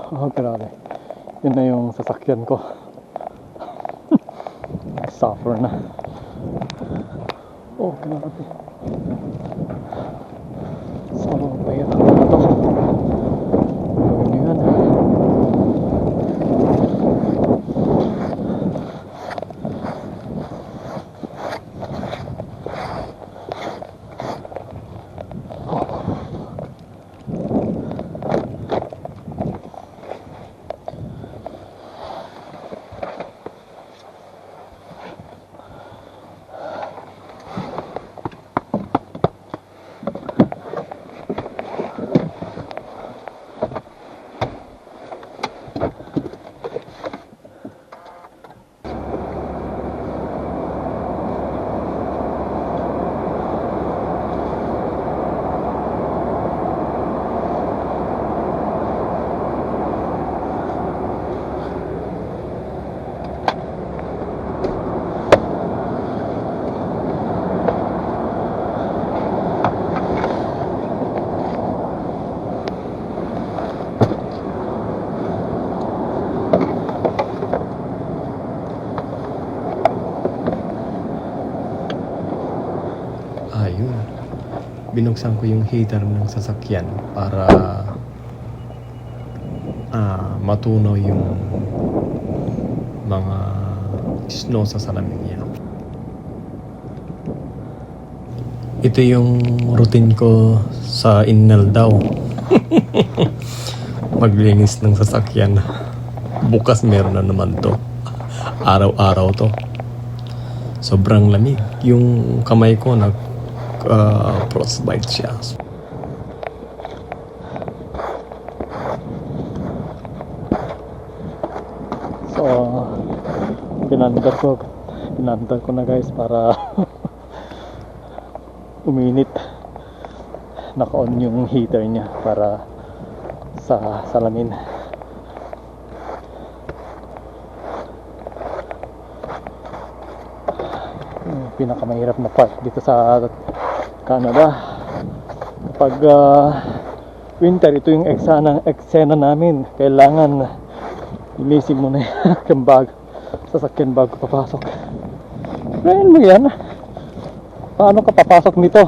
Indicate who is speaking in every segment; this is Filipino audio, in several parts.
Speaker 1: Oh, grabe. Yun na yung sasakyan ko. Suffer na. Oh, grabe. So, pahirap na to. Gawin nyo yan.
Speaker 2: Ayun, binuksan ko yung heater ng sasakyan para matunaw yung mga snow sa salamin niya. Ito yung routine ko sa Innal daw. Maglinis ng sasakyan. Bukas meron na naman to. Araw-araw to. Sobrang lamig. Yung kamay ko frostbite siya.
Speaker 1: So, pinandar ko na guys para uminit. Naka-on yung heater niya para sa salamin. Yung pinakamahirap na part dito sa Canada kapag winter, ito yung eksena namin. Kailangan ilisin mo na yung bag, sasakyan bago papasok. Ngayon mo yan, paano ka papasok nito?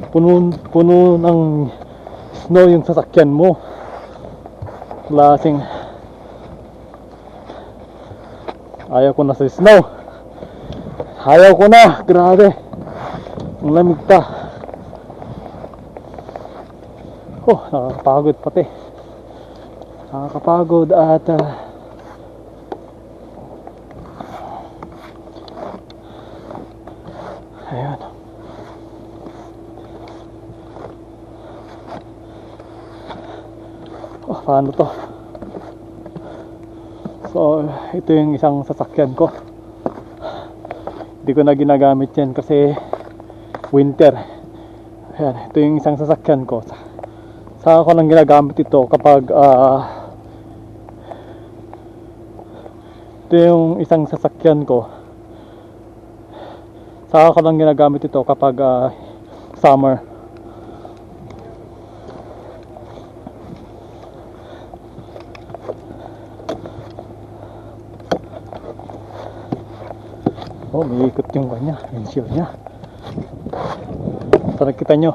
Speaker 1: Puno ng snow yung sasakyan mo. Klaseng ayaw ko na sa snow. Ayaw ko na, grabe. Ang lamig pa. Oh, nakakapagod pati. Nakakapagod at ayan. Oh, paano to? So, ito yung isang sasakyan ko. Hindi ko na ginagamit yan kasi winter. Ayan, ito yung isang sasakyan ko. Saka ko lang ginagamit ito kapag ito yung isang sasakyan ko. Saka ko lang ginagamit ito kapag summer. Oh, may ikot yung kanya, windshield niya. So nakita nyo,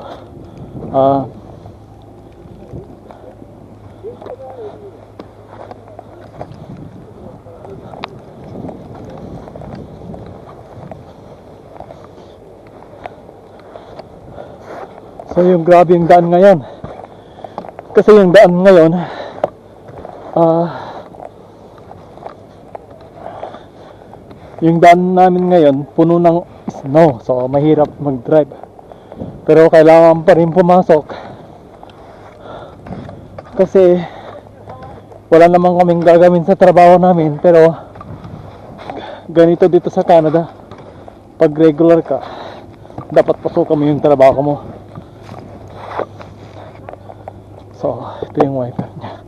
Speaker 1: so yung grabe yung daan ngayon. Kasi yung daan ngayon yung daan namin ngayon puno ng snow. So mahirap mag-drive. Pero kailangan pa rin pumasok. Kasi wala naman kaming gagawin sa trabaho namin. Pero ganito dito sa Canada. Pag regular ka, dapat pasukan mo yung trabaho mo. So ito yung wiper niya.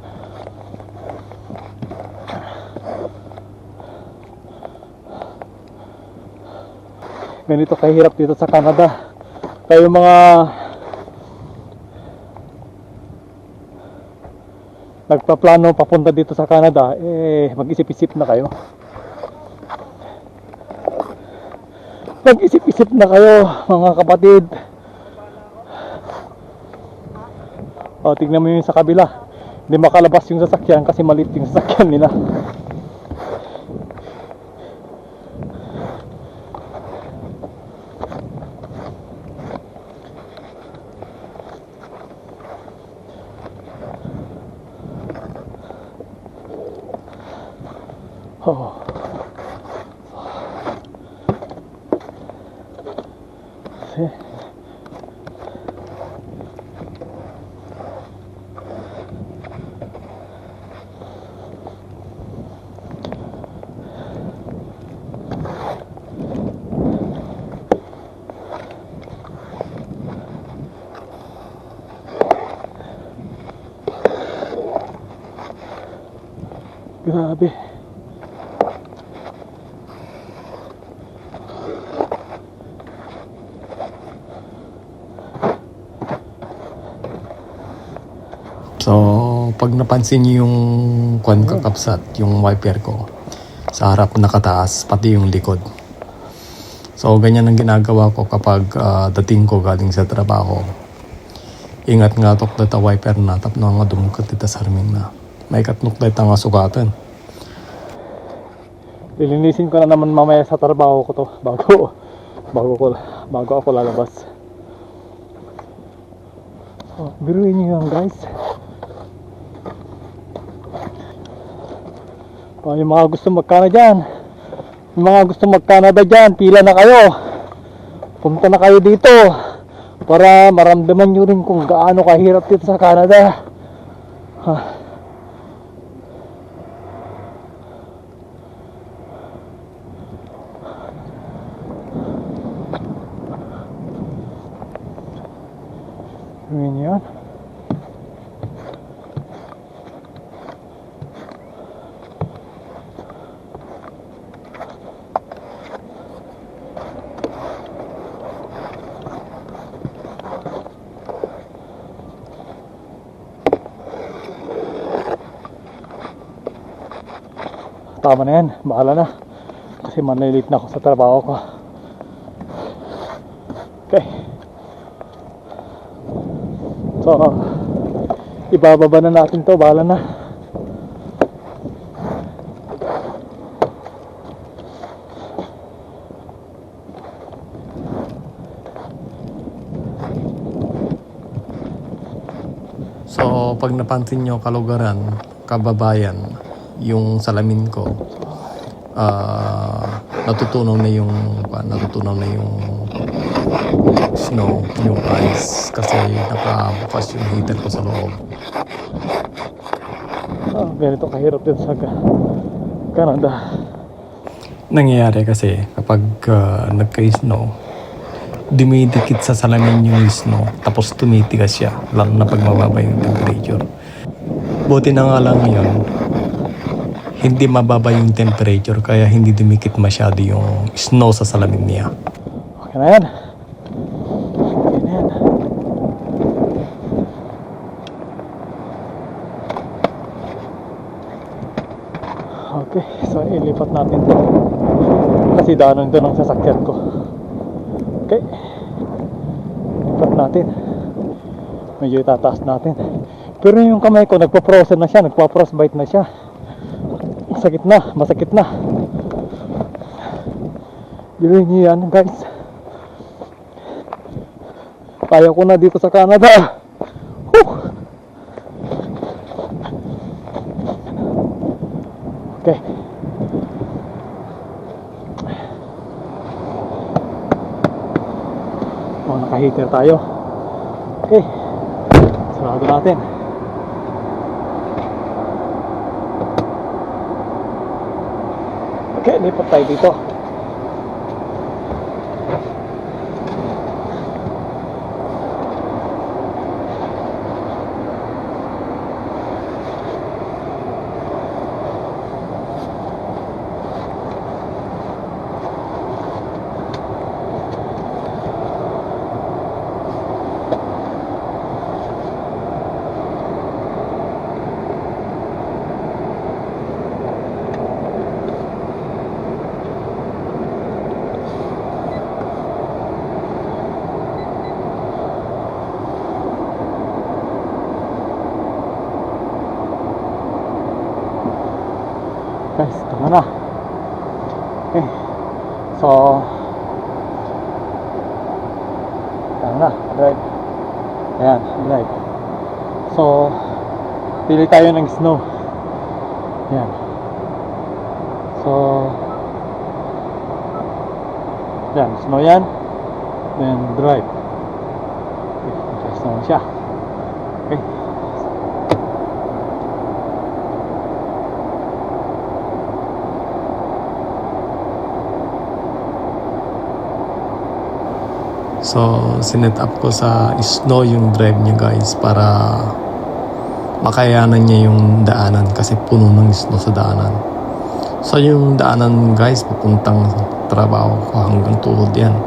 Speaker 1: Ganito kahirap dito sa Canada. Kayo mga nagpaplano papunta dito sa Canada, mag-isip-isip na kayo. Mag-isip-isip na kayo, mga kapatid. O, tignan mo yung sa kabila. Hindi makalabas yung sasakyan kasi maliit yung sasakyan nila. Oh. See? Grabe.
Speaker 2: So, pag napansin niyo yung kwan kakapsat, yung wiper ko, sa harap nakataas, pati yung likod. So, ganyan ang ginagawa ko kapag dating ko galing sa trabaho. Ingat nga tok data wiper na tap na nga dumugkat dita sa armin na. May katnok data nga sugatan.
Speaker 1: Lilinisin ko na naman mamaya sa trabaho ko to bago ako lalabas. Oh, biruin niyo yan, guys. Oh, yung mga gusto mag-Canada dyan, pila na kayo. Punta na kayo dito para maramdaman nyo rin kung gaano kahirap dito sa Canada. Yun yan. Tama na yan, bahala na kasi manlilit na ako sa trabaho ko. Okay, so ibababa na natin to, bahala na.
Speaker 2: So, pag napansin nyo kalugaran, kababayan, yung salamin ko, natutunaw na yung snow, yung ice, kasi nakabukas yung heater ko sa loob.
Speaker 1: Ganito kahirap din sa Canada.
Speaker 2: Nangyayari kasi kapag nagka-snow, dumidikit sa salamin yung snow, tapos tumitigas siya, lalo na pag mababa yung temperature. Buti na nga lang yun, hindi mababa yung temperature, kaya hindi dumikit masyado yung snow sa salamin niya.
Speaker 1: Okay na yan. Okay, so ilipat natin to kasi daanan ito ng sasakyan ko. Okay, lipat natin. Medyo itataas natin, pero yung kamay ko nagpa-frozen na siya, nagpa-frostbite na siya. Masakit na. Gawin niyo yan, guys. Kaya ko na dito sa Canada. Okay. Oh, naka-heater tayo. Okay. Sarado natin. Okay, lipat tayo dito. Guys, tama na. Okay. So, tama na. Drive. Ayan, drive. So, pili tayo ng snow. Ayan. So, yan, snow yan. Then, drive. Okay, okay, snow siya. Okay.
Speaker 2: So, sinet up ko sa snow yung drive niya guys para makayanan niya yung daanan kasi puno ng snow sa daanan. So, yung daanan guys papuntang trabaho ko hanggang tuhod yan.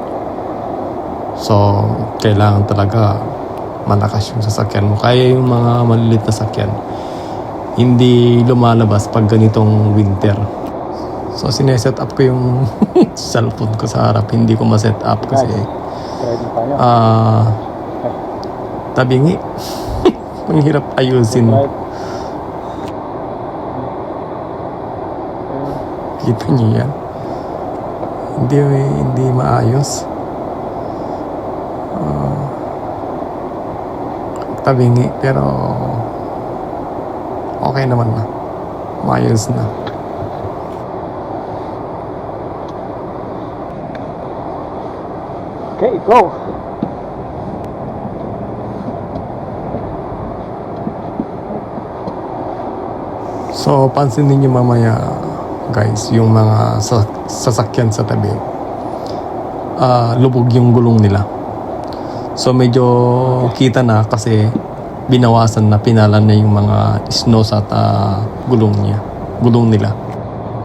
Speaker 2: So, kailangan talaga malakas yung sasakyan mo. Kaya yung mga malilit na sakyan hindi lumalabas pag ganitong winter. So, sineset up ko yung cellphone ko sa harap. Hindi ko ma-set up kasi
Speaker 1: Drive na tayo.
Speaker 2: tabingi. Ang hirap ayusin.
Speaker 1: Drive.
Speaker 2: Kita niyo yan? Hindi maayos. Tabingi pero okay naman na. Maayos na.
Speaker 1: Okay, go!
Speaker 2: So, pansinin niyo mamaya, guys, yung mga sasakyan sa tabi. Lubog yung gulong nila. So, medyo kita na kasi binawasan na, pinalan na yung mga snow sa gulong nila.